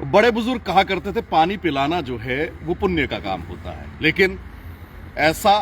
बड़े बुजुर्ग कहा करते थे पानी पिलाना जो है वो पुण्य का काम होता है, लेकिन ऐसा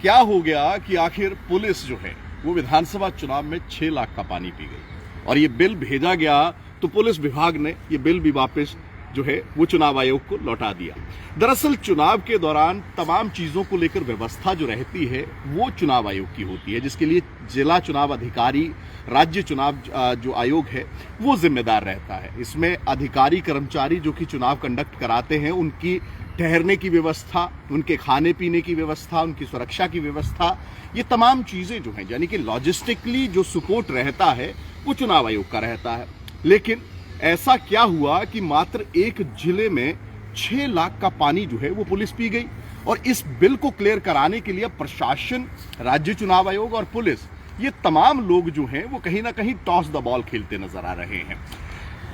क्या हो गया कि आखिर पुलिस जो है वो विधानसभा चुनाव में 6 लाख का पानी पी गई और ये बिल भेजा गया तो पुलिस विभाग ने ये बिल भी वापस जो है वो चुनाव आयोग को लौटा दिया। दरअसल चुनाव के दौरान तमाम चीजों को लेकर व्यवस्था जो रहती है वो चुनाव आयोग की होती है, जिसके लिए जिला चुनाव अधिकारी, राज्य चुनाव जो आयोग है वो जिम्मेदार रहता है। इसमें अधिकारी कर्मचारी जो कि चुनाव कंडक्ट कराते हैं उनकी ठहरने की व्यवस्था, उनके खाने पीने की व्यवस्था, उनकी सुरक्षा की व्यवस्था, ये तमाम चीजें जो हैं यानी कि लॉजिस्टिकली जो सपोर्ट रहता है वो चुनाव आयोग का रहता है। लेकिन ऐसा क्या हुआ कि मात्र एक जिले में 6 लाख का पानी जो है वो पुलिस पी गई और इस बिल को क्लियर कराने के लिए प्रशासन, राज्य चुनाव आयोग और पुलिस, ये तमाम लोग जो हैं वो कहीं ना कहीं टॉस द बॉल खेलते नजर आ रहे हैं।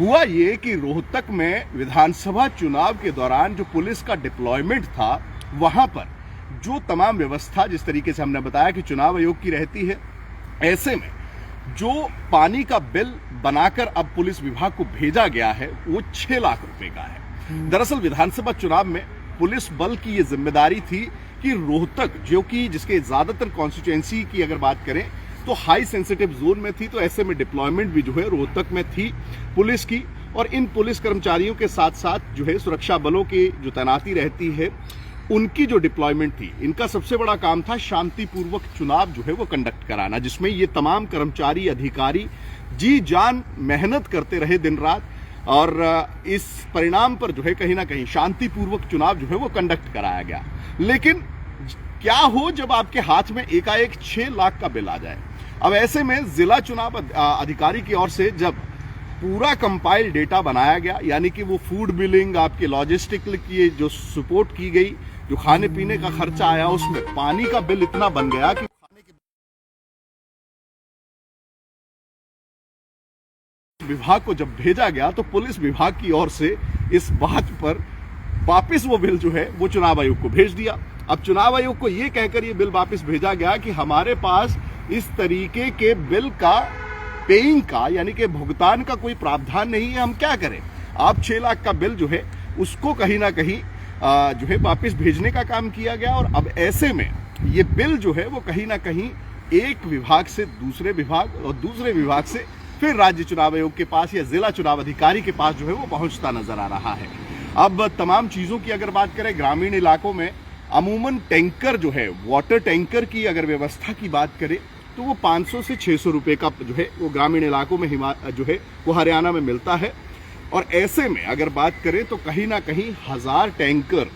हुआ ये कि रोहतक में विधानसभा चुनाव के दौरान जो पुलिस का डिप्लॉयमेंट था वहां पर जो तमाम व्यवस्था जिस तरीके से हमने बताया कि चुनाव आयोग की रहती है, ऐसे में जो पानी का बिल बनाकर अब पुलिस विभाग को भेजा गया है वो 6 लाख रुपए का है। दरअसल विधानसभा चुनाव में पुलिस बल की ये जिम्मेदारी थी कि रोहतक जो कि जिसके ज्यादातर कॉन्स्टिट्यूएंसी की अगर बात करें तो हाई सेंसिटिव जोन में थी, तो ऐसे में डिप्लॉयमेंट भी जो है रोहतक में थी पुलिस की और इन पुलिस कर्मचारियों के साथ साथ जो है सुरक्षा बलों की जो तैनाती रहती है उनकी जो डिप्लॉयमेंट थी, इनका सबसे बड़ा काम था शांतिपूर्वक चुनाव जो है वो कंडक्ट कराना, जिसमें ये तमाम कर्मचारी अधिकारी जी जान मेहनत करते रहे दिन रात और इस परिणाम पर जो है कहीं ना कहीं शांतिपूर्वक चुनाव जो है वो कंडक्ट कराया गया। लेकिन क्या हो जब आपके हाथ में एकाएक 6 लाख का बिल आ जाए। अब ऐसे में जिला चुनाव अधिकारी की ओर से जब पूरा कंपाइल डेटा बनाया गया, यानी कि वो फूड बिलिंग, आपके लॉजिस्टिक की जो सपोर्ट की गई, जो खाने पीने का खर्चा आया, उसमें पानी का बिल इतना बन गया कि खाने के विभाग को जब भेजा गया तो पुलिस विभाग की ओर से इस बात पर वापस वो बिल जो है वो चुनाव आयोग को भेज दिया। अब चुनाव आयोग को ये कहकर ये बिल वापस भेजा गया कि हमारे पास इस तरीके के बिल का पेइंग का यानी कि भुगतान का कोई प्रावधान नहीं है, हम क्या करें। आप 6 लाख का बिल जो है उसको कहीं ना कहीं जो है वापस भेजने का काम किया गया और अब ऐसे में ये बिल जो है वो कहीं ना कहीं एक विभाग से दूसरे विभाग और दूसरे विभाग से फिर राज्य चुनाव आयोग के पास या जिला चुनाव अधिकारी के पास जो है वो पहुंचता नजर आ रहा है। अब तमाम चीजों की अगर बात करें, ग्रामीण इलाकों में अमूमन टैंकर जो है, वाटर टैंकर की अगर व्यवस्था की बात करें तो वो 500 से 600 रुपए का जो है वो ग्रामीण इलाकों में जो है वो हरियाणा में मिलता है। और ऐसे में अगर बात करें तो कहीं ना कहीं 1000 टैंकर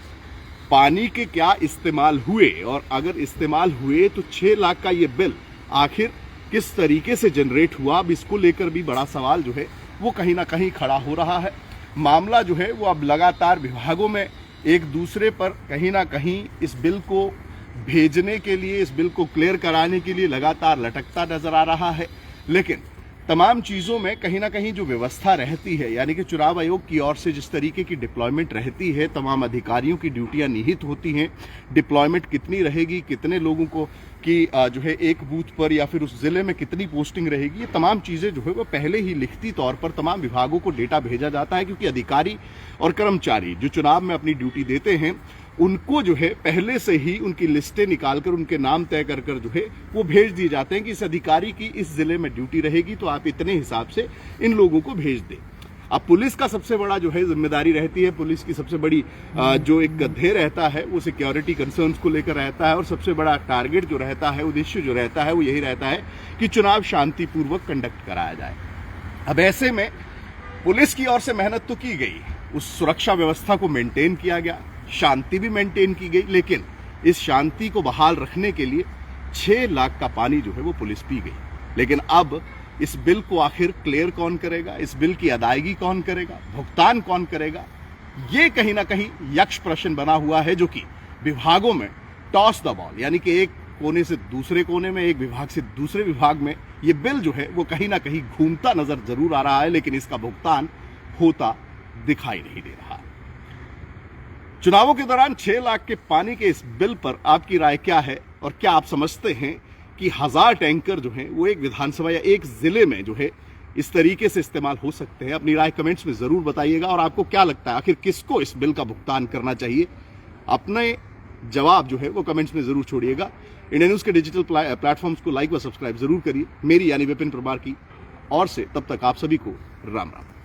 पानी के क्या इस्तेमाल हुए और अगर इस्तेमाल हुए तो 6 लाख का ये बिल आखिर किस तरीके से जनरेट हुआ, अब इसको लेकर भी बड़ा सवाल जो है वो कहीं ना कहीं खड़ा हो रहा है। मामला जो है वो अब लगातार विभागों में एक दूसरे पर कहीं ना कहीं इस बिल को भेजने के लिए, इस बिल को क्लियर कराने के लिए लगातार लटकता नजर आ रहा है। लेकिन तमाम चीजों में कहीं ना कहीं जो व्यवस्था रहती है, यानी कि चुनाव आयोग की ओर से जिस तरीके की डिप्लॉयमेंट रहती है, तमाम अधिकारियों की ड्यूटियां निहित होती हैं, डिप्लॉयमेंट कितनी रहेगी, कितने लोगों को की जो है एक बूथ पर या फिर उस जिले में कितनी पोस्टिंग रहेगी, ये तमाम चीजें जो है वो पहले ही लिखती तौर पर तमाम विभागों को डेटा भेजा जाता है, क्योंकि अधिकारी और कर्मचारी जो चुनाव में अपनी ड्यूटी देते हैं उनको जो है पहले से ही उनकी लिस्टें निकालकर उनके नाम तय कर जो है वो भेज दिए जाते हैं कि इस अधिकारी की इस जिले में ड्यूटी रहेगी तो आप इतने हिसाब से इन लोगों को भेज दें। अब पुलिस का सबसे बड़ा जो है जिम्मेदारी रहती है, पुलिस की सबसे बड़ी जो एक ध्येय रहता है वो सिक्योरिटी कंसर्न्स को लेकर रहता है और सबसे बड़ा टारगेट जो रहता है, उद्देश्य जो रहता है वो यही रहता है कि चुनाव शांतिपूर्वक कंडक्ट कराया जाए। अब ऐसे में पुलिस की ओर से मेहनत तो की गई, उस सुरक्षा व्यवस्था को मेंटेन किया गया, शांति भी मेंटेन की गई, लेकिन इस शांति को बहाल रखने के लिए 6 लाख का पानी जो है वो पुलिस पी गई। लेकिन अब इस बिल को आखिर क्लियर कौन करेगा, इस बिल की अदायगी कौन करेगा, भुगतान कौन करेगा, ये कहीं ना कहीं यक्ष प्रश्न बना हुआ है, जो कि विभागों में टॉस द बॉल, यानी कि एक कोने से दूसरे कोने में, एक विभाग से दूसरे विभाग में ये बिल जो है वो कहीं ना कहीं घूमता नजर जरूर आ रहा है, लेकिन इसका भुगतान होता दिखाई नहीं दे रहा। चुनावों के दौरान 6 लाख के पानी के इस बिल पर आपकी राय क्या है और क्या आप समझते हैं कि 1000 टैंकर जो हैं वो एक विधानसभा या एक जिले में जो है इस तरीके से इस्तेमाल हो सकते हैं? अपनी राय कमेंट्स में जरूर बताइएगा। और आपको क्या लगता है आखिर किसको इस बिल का भुगतान करना चाहिए? अपने जवाब जो है वो कमेंट्स में जरूर छोड़िएगा। इंडिया न्यूज के डिजिटल प्लेटफॉर्म्स को लाइक व सब्सक्राइब जरूर करिए, मेरी यानी विपिन परमार की ओर से। तब तक आप सभी को राम राम।